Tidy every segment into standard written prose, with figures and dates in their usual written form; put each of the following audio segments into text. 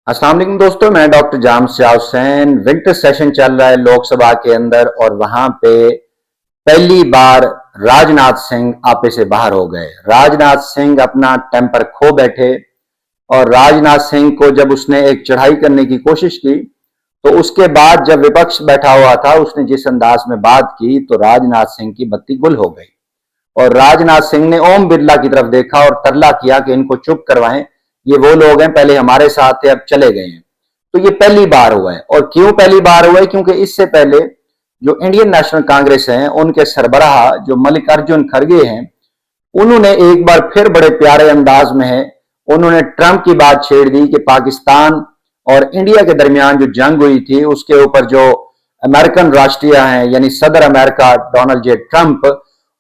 अस्सलाम वालेकुम दोस्तों, मैं डॉक्टर जाम शाह हुसैन। विंटर सेशन चल रहा है लोकसभा के अंदर और वहां पे पहली बार राजनाथ सिंह आपे से बाहर हो गए। राजनाथ सिंह अपना टेम्पर खो बैठे और राजनाथ सिंह को जब उसने एक चढ़ाई करने की कोशिश की तो उसके बाद जब विपक्ष बैठा हुआ था उसने जिस अंदाज में बात की तो राजनाथ सिंह की बत्ती गुल हो गई और राजनाथ सिंह ने ओम बिरला की तरफ देखा और तरला किया कि इनको चुप करवाएं, ये वो लोग हैं पहले हमारे साथ थे अब चले गए हैं। तो ये पहली बार हुआ है। और क्यों पहली बार हुआ है? क्योंकि इससे पहले जो इंडियन नेशनल कांग्रेस है उनके सरबराह जो मल्लिकार्जुन खड़गे हैं उन्होंने एक बार फिर बड़े प्यारे अंदाज में है उन्होंने ट्रंप की बात छेड़ दी कि पाकिस्तान और इंडिया के दरमियान जो जंग हुई थी उसके ऊपर जो अमेरिकन राष्ट्रीय हैं यानी सदर अमेरिका डोनाल्ड जे ट्रंप,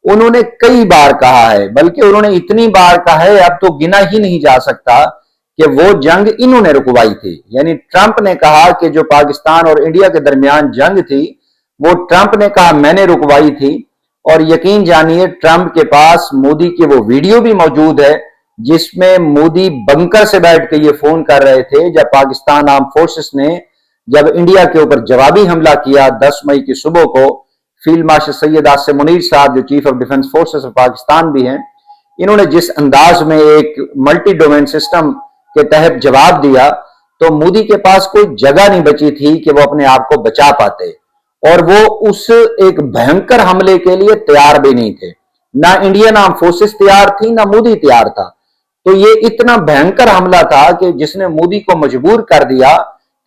उन्होंने कई बार कहा है, बल्कि उन्होंने इतनी बार कहा है अब तो गिना ही नहीं जा सकता कि वो जंग इन्होंने रुकवाई थी। यानी ट्रंप ने कहा कि जो पाकिस्तान और इंडिया के दरमियान जंग थी वो ट्रंप ने कहा मैंने रुकवाई थी। और यकीन जानिए ट्रंप के पास मोदी की वो वीडियो भी मौजूद है जिसमें मोदी बंकर से बैठ के ये फोन कर रहे थे जब पाकिस्तान आर्म फोर्सेस ने जब इंडिया के ऊपर जवाबी हमला किया 10 मई की सुबह को। फील्ड मार्शल सैयद आसिम मुनीर साहब जो chief of defence forces of Pakistan भी हैं, इन्होंने जिस अंदाज में एक मल्टी डोमेन सिस्टम के तहत जवाब दिया तो मोदी के पास कोई जगह नहीं बची थी कि वो अपने आप को बचा पाते और वो उस एक भयंकर हमले के लिए तैयार भी नहीं थे। ना इंडियन आर्म फोर्सेस तैयार थी ना मोदी तैयार था। तो ये इतना भयंकर हमला था कि जिसने मोदी को मजबूर कर दिया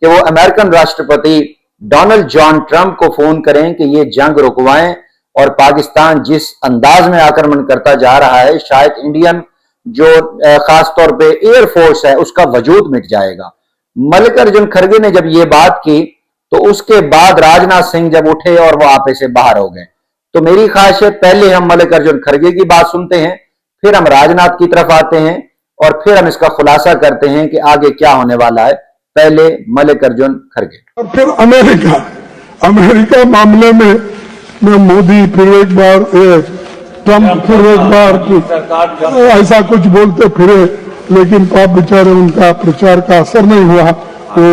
कि वो अमेरिकन राष्ट्रपति डोनाल्ड जॉन ट्रंप को फोन करें कि ये जंग रुकवाएं और पाकिस्तान जिस अंदाज में आक्रमण करता जा रहा है शायद इंडियन जो खासतौर पे एयरफोर्स है उसका वजूद मिट जाएगा। मल्लिकार्जुन खड़गे ने जब ये बात की तो उसके बाद राजनाथ सिंह जब उठे और वो आपे से बाहर हो गए। तो मेरी ख्वाहिश है पहले हम मल्लिकार्जुन खड़गे की बात सुनते हैं, फिर हम राजनाथ की तरफ आते हैं और फिर हम इसका खुलासा करते हैं कि आगे क्या होने वाला है। पहले मल्लिकार्जुन खड़गे और फिर अमेरिका मामले में मैं मोदी फिर एक बार ट्रंप फिर एक बार ऐसा कुछ बोलते फिरे, लेकिन पाप बेचारे उनका प्रचार का असर नहीं हुआ, वो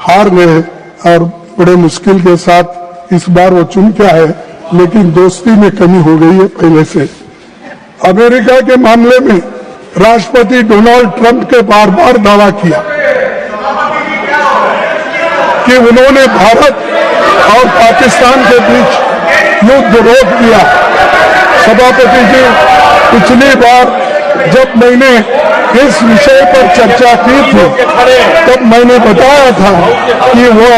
हार गए और बड़े मुश्किल के साथ इस बार वो चुन के आए, लेकिन दोस्ती में कमी हो गई है पहले से। अमेरिका के मामले में राष्ट्रपति डोनाल्ड ट्रंप के बार बार दावा किया कि उन्होंने भारत और पाकिस्तान के बीच युद्ध रोक दिया। सभापति जी, पिछली बार जब मैंने इस विषय पर चर्चा की थी तब मैंने बताया था कि वो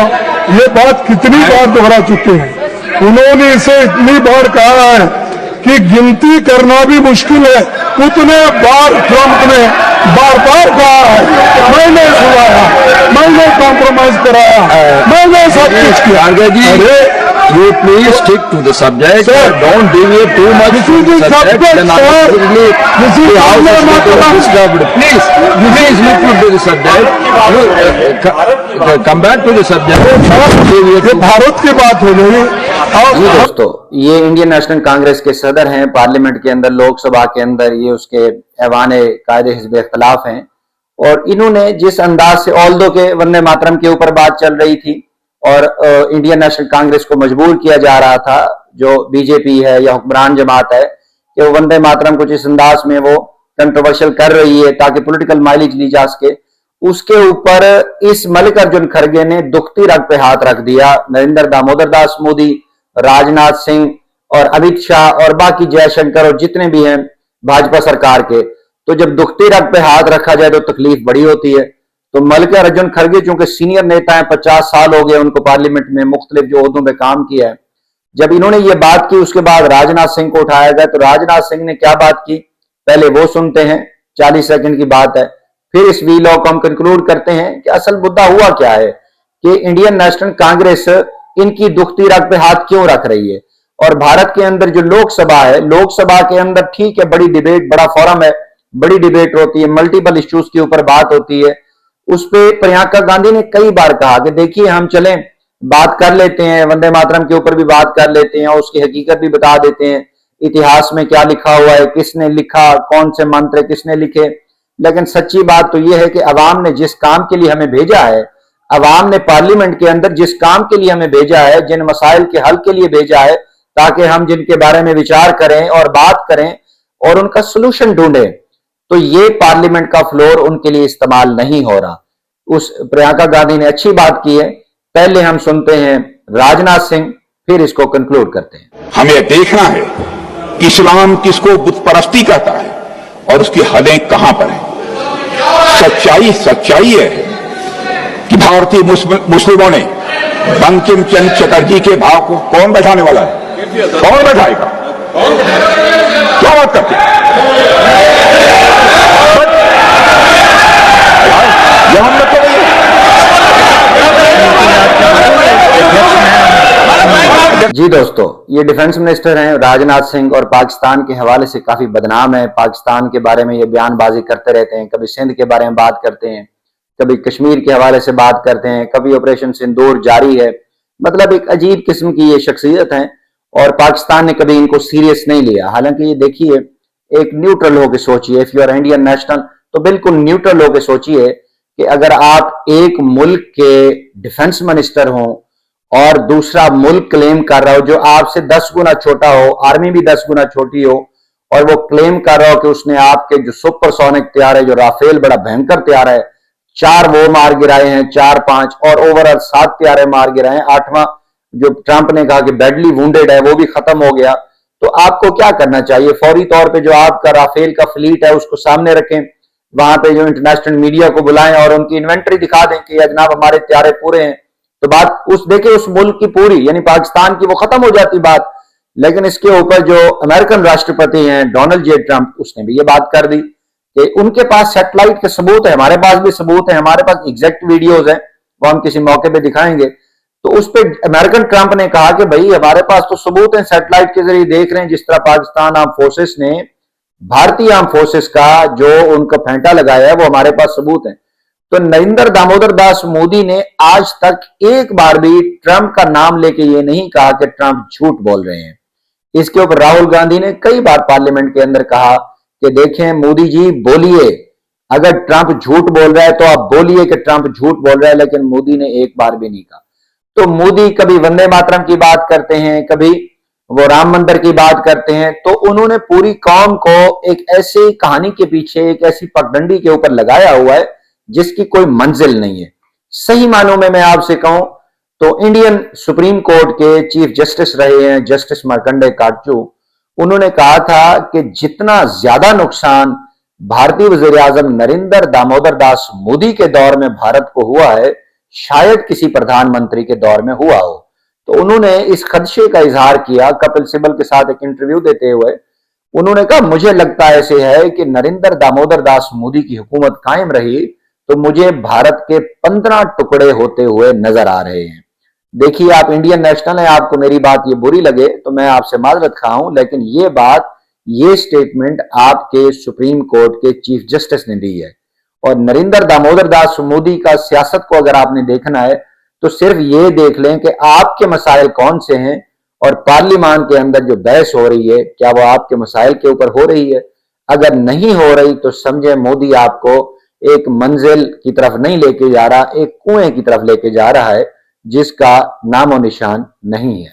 ये बात कितनी बार दोहरा चुके हैं। उन्होंने इसे इतनी बार कहा है कि गिनती करना भी मुश्किल है, उतने बार ट्रंप ने बार बार कहा है मैंने सुनाया, मैंने कॉम्प्रोमाइज कराया, मैंने सब कुछ किया। अरे you please stick to the subject, don't deviate too much from the subject, then unfortunately the house is getting disturbed. Please look to the subject, come back to the subject. ये भारत की बात हो गई। दोस्तों, ये इंडियन नेशनल कांग्रेस के सदर हैं पार्लियामेंट के अंदर, लोकसभा के अंदर ये उसके ऐवान कायदे हिज़्ब इख्तिलाफ हैं और इन्होंने जिस अंदाज से ऑल्दो के वंदे मातरम के ऊपर बात चल रही थी और इंडियन नेशनल कांग्रेस को मजबूर किया जा रहा था जो बीजेपी है या हुक्मरान जमात है कि वो वंदे मातरम कुछ इस अंदाज में वो कंट्रोवर्शियल कर रही है ताकि पॉलिटिकल माइलेज ली जा सके, उसके ऊपर इस मल्लिकार्जुन खड़गे ने दुखती रग पे हाथ रख दिया। नरेंद्र दामोदर दास मोदी, राजनाथ सिंह और अमित शाह और बाकी जयशंकर और जितने भी हैं भाजपा सरकार के, तो जब दुखती रग पे हाथ रखा जाए तो तकलीफ बड़ी होती है। तो मल्लिकार्जुन खड़गे चूंकि सीनियर नेता हैं, 50 साल हो गए उनको पार्लियामेंट में मुख्तलिफ जो ओहदों में काम किया है, जब इन्होंने ये बात की उसके बाद राजनाथ सिंह को उठाया गया। तो राजनाथ सिंह ने क्या बात की पहले वो सुनते हैं, 40 सेकंड की बात है, फिर इस वीलॉग को हम कंक्लूड करते हैं कि असल मुद्दा हुआ क्या है कि इंडियन नेशनल कांग्रेस इनकी दुखती रग पे हाथ क्यों रख रही है। और भारत के अंदर जो लोकसभा है, लोकसभा के अंदर ठीक है बड़ी डिबेट, बड़ा फोरम है, बड़ी डिबेट होती है, मल्टीपल इश्यूज के ऊपर बात होती है। उस पे प्रियंका गांधी ने कई बार कहा कि देखिए हम चलें बात कर लेते हैं, वंदे मातरम के ऊपर भी बात कर लेते हैं और उसकी हकीकत भी बता देते हैं, इतिहास में क्या लिखा हुआ है, किसने लिखा, कौन से मंत्र किसने लिखे। लेकिन सच्ची बात तो यह है कि अवाम ने जिस काम के लिए हमें भेजा है, अवाम ने पार्लियामेंट के अंदर जिस काम के लिए हमें भेजा है, जिन मसाइल के हल के लिए भेजा है, ताकि हम जिनके बारे में विचार करें और बात करें और उनका सोल्यूशन ढूंढें, तो ये पार्लियामेंट का फ्लोर उनके लिए इस्तेमाल नहीं हो रहा। उस प्रियंका गांधी ने अच्छी बात की है। पहले हम सुनते हैं राजनाथ सिंह, फिर इसको कंक्लूड करते हैं। हमें देखना है कि इस्लाम किसको बुत परस्ती कहता है और उसकी हदें कहां पर है। सच्चाई है कि भारतीय मुस्लिमों ने बंकिम चंद्र चटर्जी के भाव को कौन बैठाने वाला है? कौन बैठाएगा? क्या बात करते हैं? यहां मतलब जी दोस्तों, ये डिफेंस मिनिस्टर हैं राजनाथ सिंह और पाकिस्तान के हवाले से काफी बदनाम है। पाकिस्तान के बारे में ये बयानबाजी करते रहते हैं, कभी सिंध के बारे में बात करते हैं, कभी कश्मीर के हवाले से बात करते हैं, कभी ऑपरेशन सिंदूर जारी है। मतलब एक अजीब किस्म की ये शख्सियत है और पाकिस्तान ने कभी इनको सीरियस नहीं लिया। हालांकि ये देखिए, एक न्यूट्रल होकर सोचिए, if you are Indian national तो बिल्कुल न्यूट्रल होकर सोचिए कि अगर आप एक मुल्क के डिफेंस मिनिस्टर हों और दूसरा मुल्क क्लेम कर रहा हो जो आपसे 10 गुना छोटा हो, आर्मी भी 10 गुना छोटी हो, और वो क्लेम कर रहा हो कि उसने आपके जो सुपरसोनिक तैयार है, जो राफेल बड़ा भयंकर तैयार है, 4 वो मार गिराए हैं, 4-5 और ओवरऑल 7 तैयारे मार गिराए हैं, 8वां जो ट्रंप ने कहा कि बैडली वुंडेड है वो भी खत्म हो गया। तो आपको क्या करना चाहिए? फौरी तौर पे जो आपका राफेल का फ्लीट है उसको सामने रखें, वहां पे जो इंटरनेशनल मीडिया को बुलाएं और उनकी इन्वेंटरी दिखा दें कि जनाब हमारे तैयारे पूरे हैं। तो बात उस देखे उस मुल्क की पूरी, यानी पाकिस्तान की, वो खत्म हो जाती बात। लेकिन इसके ऊपर जो अमेरिकन राष्ट्रपति हैं डोनाल्ड जे ट्रंप, उसने भी ये बात कर दी कि उनके पास सैटेलाइट के सबूत है, हमारे पास भी सबूत है, हमारे पास एग्जैक्ट वीडियोज हैं, वो हम किसी मौके पे दिखाएंगे। तो उस पर अमेरिकन ट्रंप ने कहा कि भाई हमारे पास तो सबूत है, सैटेलाइट के जरिए देख रहे हैं, जिस तरह पाकिस्तान आर्म फोर्सेस ने भारतीय आर्म फोर्सेस का जो उनका फेंटा लगाया है वो हमारे पास सबूत है। तो नरेंद्र दामोदर दास मोदी ने आज तक एक बार भी ट्रंप का नाम लेके ये नहीं कहा कि ट्रंप झूठ बोल रहे हैं। इसके ऊपर राहुल गांधी ने कई बार पार्लियामेंट के अंदर कहा कि देखें मोदी जी बोलिए, अगर ट्रंप झूठ बोल रहा है तो आप बोलिए कि ट्रंप झूठ बोल रहा है, लेकिन मोदी ने एक बार भी नहीं कहा। तो मोदी कभी वंदे मातरम की बात करते हैं, कभी वो राम मंदिर की बात करते हैं, तो उन्होंने पूरी कौम को एक ऐसी कहानी के पीछे, एक ऐसी पगडंडी के ऊपर लगाया हुआ है जिसकी कोई मंजिल नहीं है। सही मानों में मैं आपसे कहूं तो इंडियन सुप्रीम कोर्ट के चीफ जस्टिस रहे हैं जस्टिस मार्कंडेय काटजू, उन्होंने कहा था कि जितना ज्यादा नुकसान भारतीय वजीर आजम नरेंद्र दामोदर दास मोदी के दौर में भारत को हुआ है, शायद किसी प्रधानमंत्री के दौर में हुआ हो। तो उन्होंने इस खदशे का इजहार किया कपिल सिब्बल के साथ एक इंटरव्यू देते हुए। उन्होंने कहा मुझे लगता ऐसे है कि नरेंद्र दामोदर दास मोदी की हुकूमत कायम रही तो मुझे भारत के 15 टुकड़े होते हुए नजर आ रहे हैं। देखिए, आप इंडियन नेशनल हैं, आपको मेरी बात ये बुरी लगे तो मैं आपसे माजरत खा हूं, लेकिन ये बात, ये स्टेटमेंट आपके सुप्रीम कोर्ट के चीफ जस्टिस ने दी है। और नरेंद्र दामोदर दास मोदी का सियासत को अगर आपने देखना है तो सिर्फ ये देख लें कि आपके मसाइल कौन से हैं और पार्लियामान के अंदर जो बहस हो रही है क्या वो आपके मसाइल के ऊपर हो रही है। अगर नहीं हो रही तो समझे मोदी आपको एक मंजिल की तरफ नहीं लेके जा रहा, एक कुएं की तरफ लेके जा रहा है जिसका नामो निशान नहीं है।